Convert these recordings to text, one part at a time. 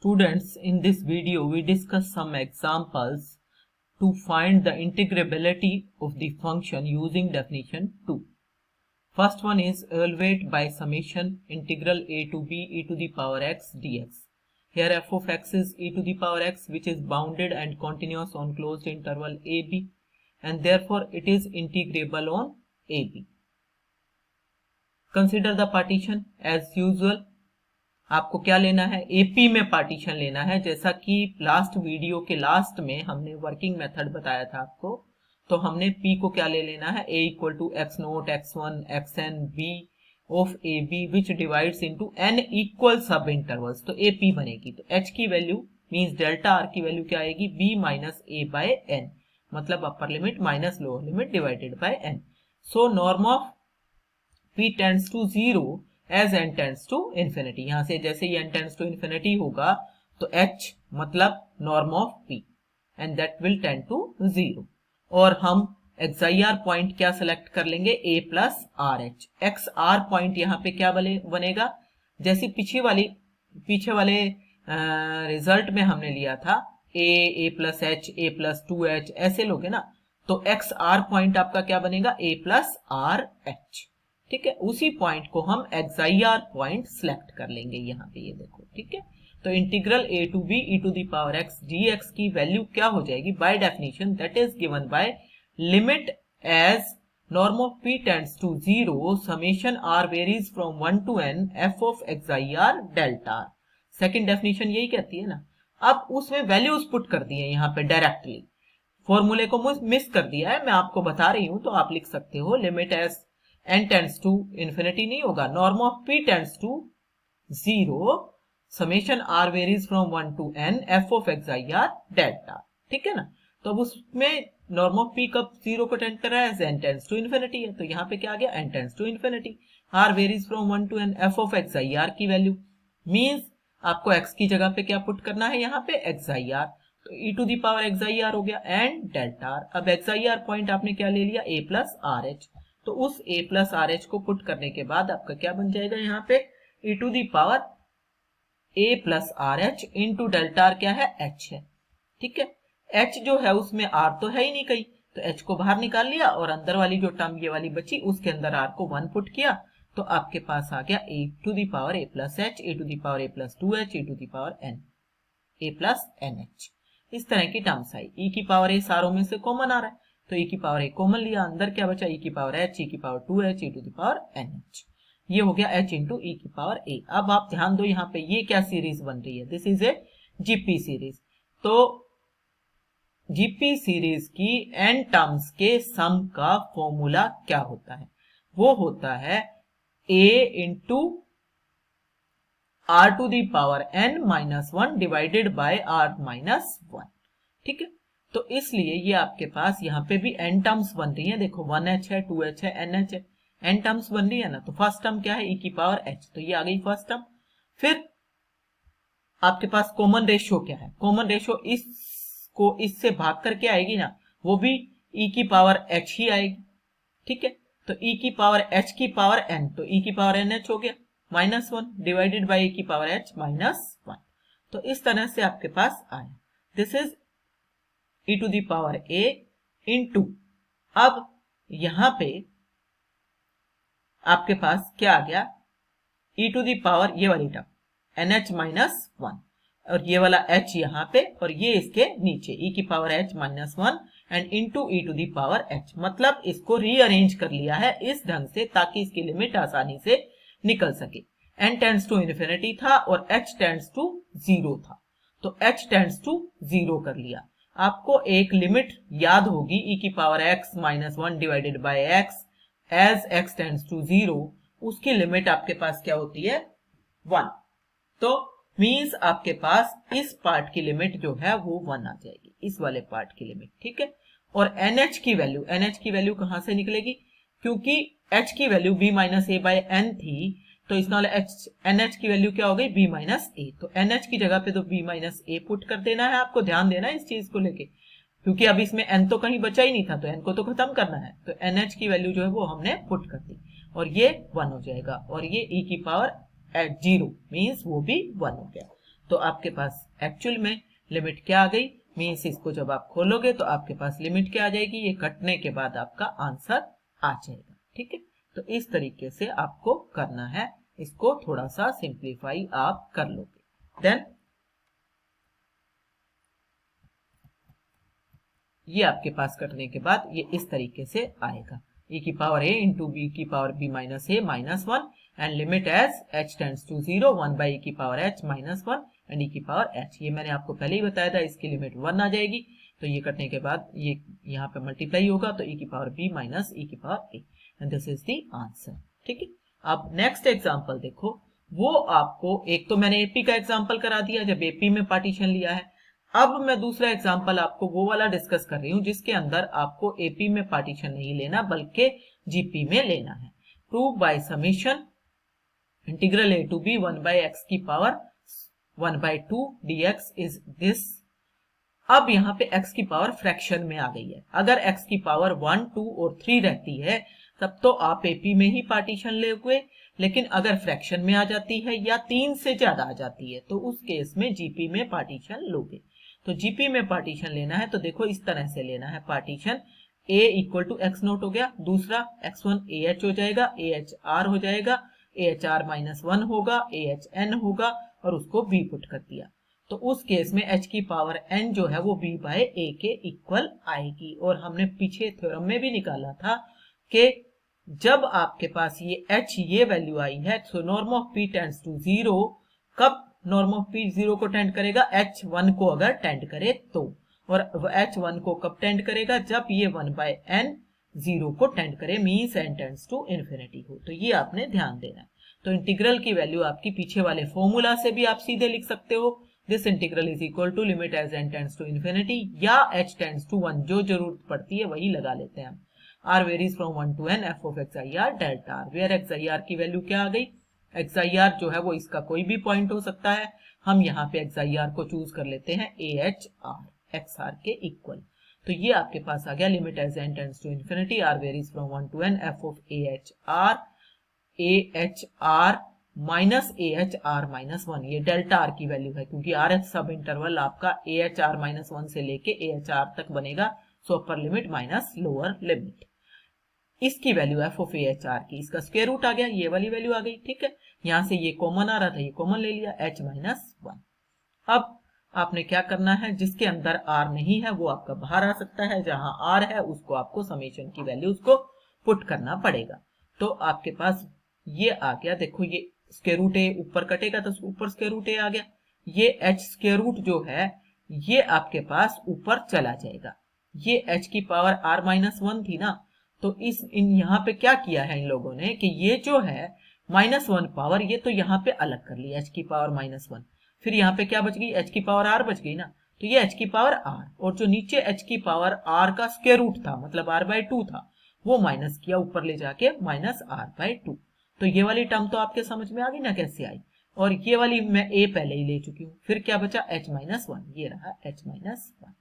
Students, in this video we discuss some examples to find the integrability of the function using definition 2. First one is evaluate by summation integral a to b e to the power x dx. Here f of x is e to the power x, which is bounded and continuous on closed interval ab, and therefore it is integrable on ab. Consider the partition as usual. आपको क्या लेना है, AP में partition लेना है, जैसा कि last video के लास्ट में हमने वर्किंग मेथड बताया था आपको। तो हमने पी को क्या ले लेना है, a equal to x naught x one x n b of a b which divides into n equal sub intervals. तो ए पी बनेगी, तो एच की वैल्यू मींस डेल्टा आर की वैल्यू क्या आएगी, b minus a by n, मतलब upper limit minus lower limit divided by n. So norm of p tends to 0 as n tends to infinity. यहां से जैसे ही एन टेंड्स टू इन्फिनिटी होगा तो एच मतलब norm of p and that will tend to 0। और हम x i r point क्या सिलेक्ट कर लेंगे, a plus r h. X r point यहाँ पे क्या बनेगा, जैसे पीछे वाले रिजल्ट में हमने लिया था a plus h a plus 2h, ऐसे लोगे ना, तो एक्स आर पॉइंट आपका क्या बनेगा, ए प्लस आर एच। ठीक है, उसी पॉइंट को हम एक्सआईआर पॉइंट सिलेक्ट कर लेंगे यहाँ पे, ये देखो। ठीक है, तो integral a to b e to the power x d x की वैल्यू क्या हो जाएगी, by definition that is given by limit as norm of p tends to 0 summation r varies from 1 to n f of x i r delta r. Second definition यही कहती है ना। अब उसमें वैल्यूज पुट कर दी है यहाँ पे डायरेक्टली, फॉर्मूले को मिस कर दिया है, मैं आपको बता रही हूं, तो आप लिख सकते हो limit as n tends to infinity नहीं होगा, norm of p tends to 0 summation r varies from 1 to n f of x i r delta. ठीक है ना, तो अब उसमें नॉर्म ऑफ p कब 0 को टेंड कर रहा है, n टेंड्स टू इन्फिनिटी है, तो यहाँ पे क्या आ गया, n tends to infinity, r varies from 1 to n f of x i r की वैल्यू मींस आपको x की जगह पे क्या पुट करना है, यहाँ पे एक्सआईआर, तो e टू दी पावर एक्सआईआर हो गया एंड डेल्टा आर। अब एक्सआईआर पॉइंट आपने क्या ले लिया, a प्लस आर एच, तो उस a प्लस आर एच को पुट करने के बाद आपका क्या बन जाएगा, यहाँ पे e to the power a plus r h into delta r क्या है, h है। ठीक है, h जो है उसमें r तो है ही नहीं कहीं, तो h को बाहर निकाल लिया और अंदर वाली जो टर्म ये वाली बची उसके अंदर r को 1 पुट किया, तो आपके पास आ गया a to the power a plus h a to the power a plus 2h a to the power n a plus nh। इस तरह की टर्म्स आई, e की पावर a सारों में से कॉमन आ रहा है, तो e की पावर a कॉमन लिया, अंदर क्या बचा, e की पावर h e की पावर 2h e to the power nh। ये हो गया h इंटू e की पावर a। अब आप ध्यान दो यहाँ पे ये क्या सीरीज बन रही है, this is a GP series. तो जीपी सीरीज की n टर्म्स के सम का फॉर्मूला क्या होता है, वो होता है a into r to the power n minus 1 divided by r minus 1। ठीक है, तो इसलिए ये आपके पास यहाँ पे भी n टर्म्स बन रही हैं, देखो 1h है 2h है nh है, n टर्म्स बन रही है ना। तो फर्स्ट टर्म क्या है, e की पावर h, तो ये आ गई फर्स्ट टर्म। फिर आपके पास कॉमन रेशियो क्या है, कॉमन रेशियो इसको इससे भाग करके आएगी ना, वो भी e की पावर h ही आएगी। ठीक है, तो e की पावर h की पावर n, तो e की पावर nh हो गया माइनस 1 डिवाइडेड बाई e की पावर h माइनस 1। तो इस तरह से आपके पास आया, this is e to the power a into, अब यहां पे आपके पास क्या आ गया, e टू दी पावर ये वाली टर्म nh माइनस 1, और ये वाला h यहाँ पे और ये इसके नीचे e की power h minus 1 and into e to the power h, मतलब इसको रीअरेंज कर लिया है इस ढंग से ताकि इसकी लिमिट आसानी से निकल सके। n टेंड्स टू इन्फिनिटी था और h टेंड्स टू 0 था, तो h टेंड्स टू 0 कर लिया। आपको एक लिमिट याद होगी, e की power x minus 1 divided by x as x tends to 0, उसकी लिमिट आपके पास क्या होती है, 1। तो मींस आपके पास इस पार्ट की लिमिट जो है वो 1 आ जाएगी, इस वाले पार्ट की लिमिट। ठीक है, और nh की वैल्यू कहां से निकलेगी, क्योंकि h की value b minus a by n थी, तो इस वाले nh की वैल्यू क्या हो गई, b माइनस a, तो nh की जगह पे तो b माइनस a पुट कर देना है, आपको ध्यान देना है इस चीज को लेके, क्योंकि अब इसमें n तो कहीं बचा ही नहीं था, तो n को तो खत्म करना है, तो nh की वैल्यू जो है वो हमने पुट कर दी और ये 1 हो जाएगा, और ये e की पावर 0 मींस वो भी 1 हो गया। तो आपके पास एक्चुअल में लिमिट क्या आ गई, मीन्स इसको जब आप खोलोगे तो आपके पास लिमिट क्या आ जाएगी, ये कटने के बाद आपका आंसर आ जाएगा। ठीक है, तो इस तरीके से आपको करना है, इसको थोड़ा सा सिंप्लीफाई आप कर लोगे। देन ये आपके पास कटने के बाद ये इस तरीके से आएगा, e की पावर a इंटू बी की power b minus a minus 1 and limit as h tends to 0 1 by e की power h minus 1 and e की पावर h। ये मैंने आपको पहले ही बताया था, इसकी लिमिट 1 आ जाएगी, तो ये कटने के बाद ये यहाँ पे मल्टीप्लाई होगा, तो e की पावर b माइनस e की power a and this is the answer. ठीक है, अब नेक्स्ट एग्जांपल देखो, वो आपको एक तो मैंने एपी का एग्जांपल करा दिया जब एपी में पार्टीशन लिया है। अब मैं दूसरा एग्जांपल आपको वो वाला डिस्कस कर रही हूं जिसके अंदर आपको एपी में पार्टीशन नहीं लेना बल्कि जीपी में लेना है। Prove by summation integral a to b 1 by x की power 1 by 2 dx is this. अब यहाँ पे x की पावर फ्रैक्शन में आ गई है। अगर x की पावर 1, 2 और 3 रहती है तब तो आप एपी में ही पार्टीशन लोगे, लेकिन अगर फ्रैक्शन में आ जाती है या 3 से ज्यादा आ जाती है तो उस केस में जीपी में पार्टीशन लोगे। तो जीपी में पार्टीशन लेना है तो देखो इस तरह से लेना है partition, a equal to x naught हो गया, दूसरा x1 ah हो जाएगा, ah हो जाएगा, आhr माइनस 1 होगा, ahn होगा और उसको b पुट कर दिया, तो उस केस में h की पावर n जो है वो b बाय a के इक्वल आएगी। और हमने पीछे थ्योरम में भी निकाला था कि जब आपके पास ये h ये वैल्यू आई है तो norm of p tends to 0, कब नॉर्म ऑफ p 0 को टेंड करेगा, h1 को अगर टेंड करे तो, और h1 को कब टेंड करेगा, जब ये 1 बाय n 0 को टेंड करे, means n tends to infinity हो। तो ये आपने ध्यान देना है। तो इंटीग्रल की वैल्यू आपकी पीछे वाले फॉर्मूला से भी आप सीधे लिख सकते हो, this integral is equal to limit as n tends to infinity या h टेंड्स टू 1, जो जरूरत पड़ती है वही लगा लेते हैं हम। r varies from 1 to n f of xir delta r, where xir की वैल्यू क्या आ गई, xir जो है वो इसका कोई भी पॉइंट हो सकता है, हम यहाँ पे xir को चूज कर लेते हैं ahr xr के इक्वल। तो ये आपके पास आ गया limit as n tends to infinity r varies from 1 to n f of ahr minus ahr minus 1, ये डेल्टा r की वैल्यू है क्योंकि rth सब इंटरवल आपका ahr माइनस 1 से लेके ahr तक बनेगा, so upper limit minus lower limit. इसकी वैल्यू f ऑफ ahr की, इसका स्क्वायर रूट आ गया, ये वाली वैल्यू आ गई। ठीक है, यहां से ये कॉमन आ रहा था, ये कॉमन ले लिया, h माइनस 1। अब आपने क्या करना है, जिसके अंदर r नहीं है वो आपका बाहर आ सकता है, जहां r है उसको आपको समेशन की वैल्यू उसको पुट करना पड़ेगा। तो आपके पास ये आ गया, देखो ये स्क्वायर रूट ए ऊपर कटेगा तो ऊपर स्क्वायर रूट ए आ गया, ये h स्क्वायर रूट जो है ये आपके पास ऊपर चला जाएगा, ये h की पावर r माइनस 1 थी ना, तो यहाँ पे क्या किया है इन लोगों ने कि ये जो है माइनस 1 पावर ये तो यहाँ पे अलग कर लिया, h की पावर माइनस 1, फिर यहाँ पे क्या बच गई, h की पावर r बच गई ना, तो ये h की पावर r, और जो नीचे h की पावर r का स्क्वायर रूट था मतलब r बाय 2 था वो माइनस किया ऊपर ले जाके माइनस r बाय 2। तो ये वाली टर्म तो आपके समझ में आ गई ना कैसे आई, और ये वाली मैं a पहले ही ले चुकी हूँ, फिर क्या बचा h माइनस 1, ये रहा h माइनस 1।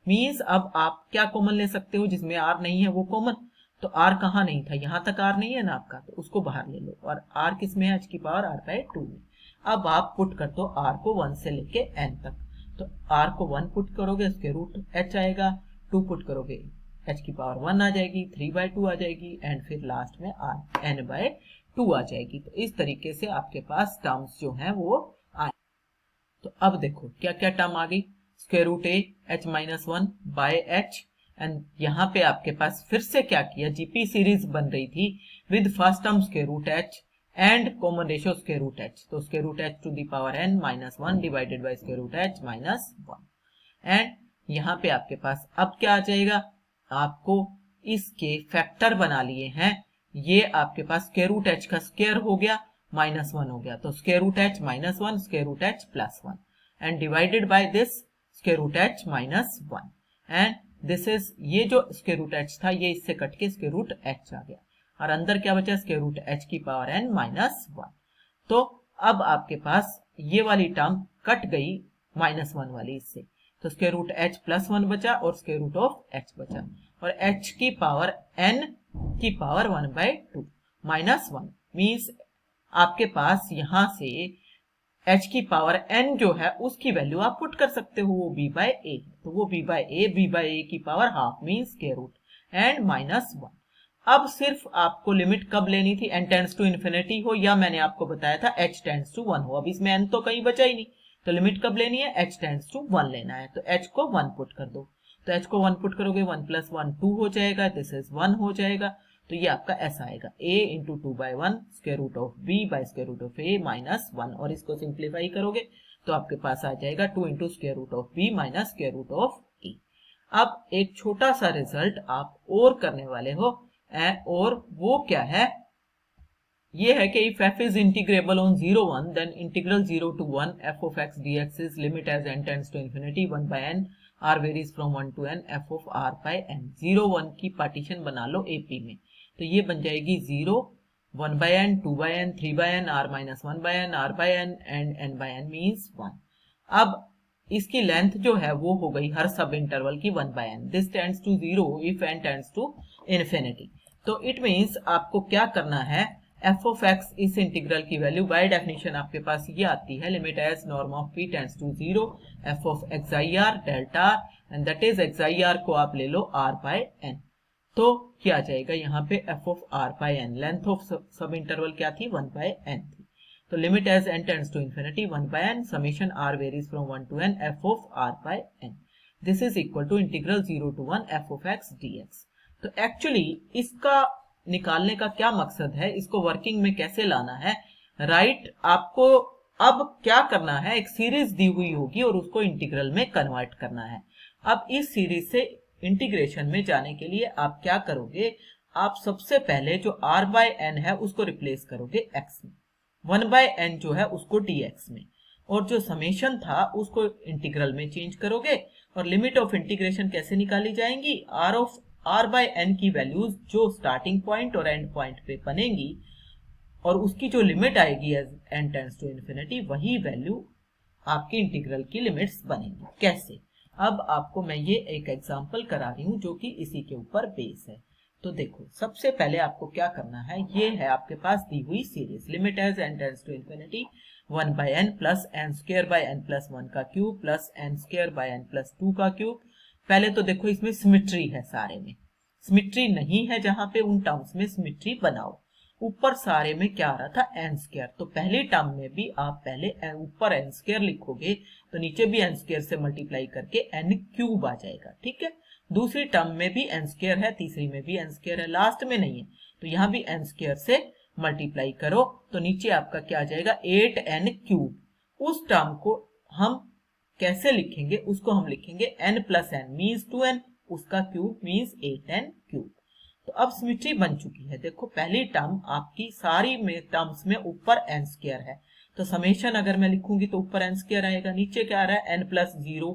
मीन्स अब आप क्या कॉमन ले सकते हो, जिसमें r नहीं है वो कॉमन, तो r कहाँ नहीं था, यहाँ तक r नहीं है ना आपका, तो उसको बाहर ले लो, और r किस में है, h की पावर r बाय 2 में। अब आप पुट कर दो r को 1 से लेके n तक, तो r को 1 पुट करोगे उसके रूट h आएगा, 2 पुट करोगे h की पावर 1 आ जाएगी, 3 बाय 2 आ जाएगी, एंड फिर लास्ट में r n बाय 2 आ जाएगी। तो इस तरीके से आपके पास टर्म्स जो हैं वो आए। तो अब देखो क्या क्या टर्म आ गई, square root a h minus 1 by h, and यहाँ पे आपके पास फिर से क्या किया, जीपी सीरीज बन रही थी with first term square root h and common ratio square root h, तो square root h to the power n minus 1 divided by square root h minus 1, and यहाँ पे आपके पास अब क्या आ जाएगा, आपको इसके फैक्टर बना लिए हैं, ये आपके पास स्क्वायर रूट h का स्क्वायर हो गया माइनस 1 हो गया, तो square root h minus 1 square root h plus 1 and divided by this square root h minus 1, and this is, ये जो स्क्वायर रूट h था ये इससे कट के स्क्वायर रूट h आ गया, और अंदर क्या बचा, स्क्वायर रूट h की पावर n माइनस 1। तो अब आपके पास ये वाली टर्म कट गई माइनस 1 वाली इससे, तो स्क्वायर रूट h प्लस 1 बचा और स्क्वायर रूट ऑफ h बचा, और h की पावर n की पावर 1 बाय 2 माइनस 1, मीन्स आपके पास यहां से h की पावर n जो है उसकी वैल्यू आप पुट कर सकते हो, वो b बाय a, तो वो b बाय a की power half mean square root and -1। अब सिर्फ आपको लिमिट कब लेनी थी, n टेंड्स टू इन्फिनिटी हो या मैंने आपको बताया था h टेंड्स टू 1 हो। अब इसमें n तो कहीं बचा ही नहीं, तो लिमिट कब लेनी है, h टेंड्स टू 1 लेना है, तो h को 1 पुट कर दो, तो h को 1 पुट करोगे 1 + 1 2 हो जाएगा, दिस इज 1 हो जाएगा, तो ये आपका ऐसा आएगा a into 2/1 square root of b by square root of a -1, और इसको सिंप्लीफाई करोगे तो आपके पास आ जाएगा 2 into square root of b minus square root of a। अब एक छोटा सा रिजल्ट आप और करने वाले हो, और वो क्या है, ये है कि if f is integrable on 0 1 then integral 0 to 1 f of x dx is limit as n tends to infinity 1 by n r varies from 1 to n f of r by n। 0 1 की partition बना लो AP में, तो ये बन जाएगी 0 1 by n 2 by n 3 by n r minus 1 by n r by n and n by n means 1। अब इसकी length जो है वो हो गई हर सब इंटरवल की 1 by n, this tends to 0 if n tends to infinity. तो इट मीन्स आपको क्या करना है, f of x इस इंटीग्रल की वैल्यू बाय डेफिनेशन आपके पास ये आती है, limit as norm of p tends to 0 f of xir delta r and that is xir को आप ले लो r by n। तो क्या आ जाएगा यहाँ पे f of r by n, length of subinterval क्या थी 1 by n थी, तो limit as n tends to infinity 1 by n summation r varies from 1 to n f of r by n, this is equal to integral 0 to 1 f of x dx। तो actually इसका निकालने का क्या मकसद है, इसको वर्किंग में कैसे लाना है, राइट आपको अब क्या करना है, एक सीरीज दी हुई होगी और उसको इंटीग्रल में कन्वर्ट करना है। अब इस सीरीज से इंटीग्रेशन में जाने के लिए आप क्या करोगे, आप सबसे पहले जो r by n है उसको रिप्लेस करोगे x में, 1 by n जो है उसको dx में, और जो समेशन था उसको इंटीग्रल में चेंज करोगे, और लिमिट ऑफ इंटीग्रेशन कैसे निकाली जाएंगी, r by n की वैल्यूज जो स्टार्टिंग पॉइंट और एंड पॉइंट पे बनेंगी और उसकी जो लिमिट आएगी as n tends to infinity, वही वैल्यू आपकी इंटीग्रल की लिमिट्स बनेंगी। कैसे, अब आपको मैं ये एक एग्जांपल करा रही हूँ जो कि इसी के ऊपर बेस है। तो देखो सबसे पहले आपको क्या करना है, ये है आपके पास दी हुई series, limit as n tends to infinity 1 by n plus n square by n plus 1 का cube plus n square by n plus 2 का क्यूब। पहले तो देखो इसमें सिमिट्री है, सारे में सिमिट्री नहीं है, जहां पे उन टर्म्स में सिमिट्री बनाओ। ऊपर सारे में क्या आ रहा था n स्क्वायर, तो पहले टर्म में भी आप पहले ऊपर n स्क्वायर लिखोगे तो नीचे भी n स्क्वायर से मल्टीप्लाई करके n क्यूब आ जाएगा, ठीक है। दूसरी टर्म में भी n स्क्वायर है, तीसरी में भी n स्क्वायर है, लास्ट में नहीं है, तो यहाँ भी n स्क्वायर से मल्टीप्लाई करो तो नीचे आपका क्या आ जाएगा 8n क्यूब। उस टर्म को हम कैसे लिखेंगे, उसको हम लिखेंगे n plus n means 2n, उसका क्यूब मीन्स 8n क्यूब। तो अब सिमिट्री बन चुकी है, देखो पहली टर्म आपकी सारी में टर्म्स में ऊपर n स्क्वायर है, तो समेशन अगर मैं लिखूंगी तो ऊपर n स्क्वायर आएगा, नीचे क्या आ रहा है n plus 0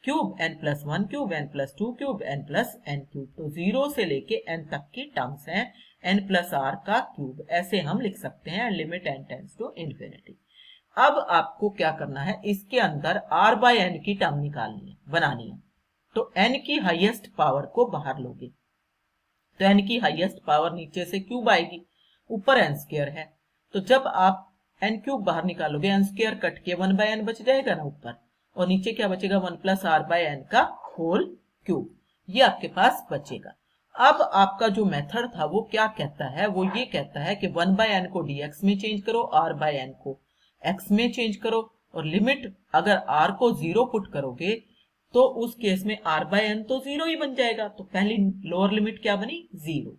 cube n plus 1 cube n plus 2 cube n plus n cube. तो 0 से लेके n तक की टर्म्स हैं n प्लस r का क्यूब, ऐसे हम लिख सकते हैं, limit n tends to infinity. अब आपको क्या करना है, इसके अंदर r by n की टर्म निकालनी है, बनानी है, तो n की हाईएस्ट पावर को बाहर लोगे, तो n की हाईएस्ट पावर नीचे से क्यूब आएगी, ऊपर n स्क्वायर है, तो जब आप n क्यूब बाहर निकालोगे n स्क्वायर कट के 1 by n बच जाएगा ना ऊपर, और नीचे क्या बचेगा 1 प्लस r by n का होल क्यूब, ये आपके पास बचेगा। अब आपका जो मेथड था वो क्या कहता है, वो ये कहता है कि 1 by n को dx में चेंज करो, r by n को x में चेंज करो, और लिमिट अगर r को 0 पुट करोगे तो उस केस में r by n तो 0 ही बन जाएगा, तो पहली लोअर लिमिट क्या बनी 0।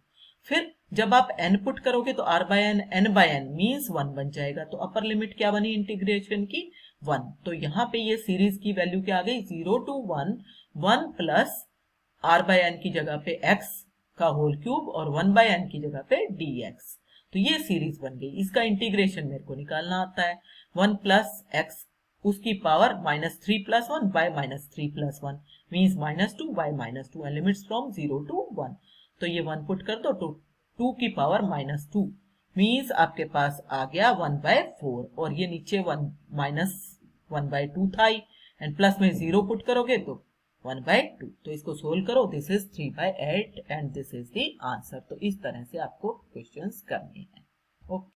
फिर जब आप n पुट करोगे तो r by n by n means 1 बन जाएगा, तो अपर लिमिट क्या बनी इंटीग्रेशन की 1। तो यहाँ पे ये सीरीज की वैल्यू क्या आ गई 0 to 1, 1 plus r by n की जगह पे x का होल क्यूब और 1 by n की जगह पे dx, तो ये सीरीज बन गई। इसका इंटीग्रेशन मेरे को निकालना आता है, 1 प्लस x उसकी power -3 plus 1 by -3 plus 1 means -2 by -2 and limits from 0 to 1, तो ये 1 पुट कर दो तो 2 की पावर -2 मीन्स आपके पास आ गया 1/4, और ये नीचे 1 -1/2 था ही, एंड प्लस में 0 पुट करोगे तो 1/2, तो इसको सोल्व करो, this is 3/8 and this is the answer. तो इस तरह से आपको क्वेश्चंस करने हैं। ओके।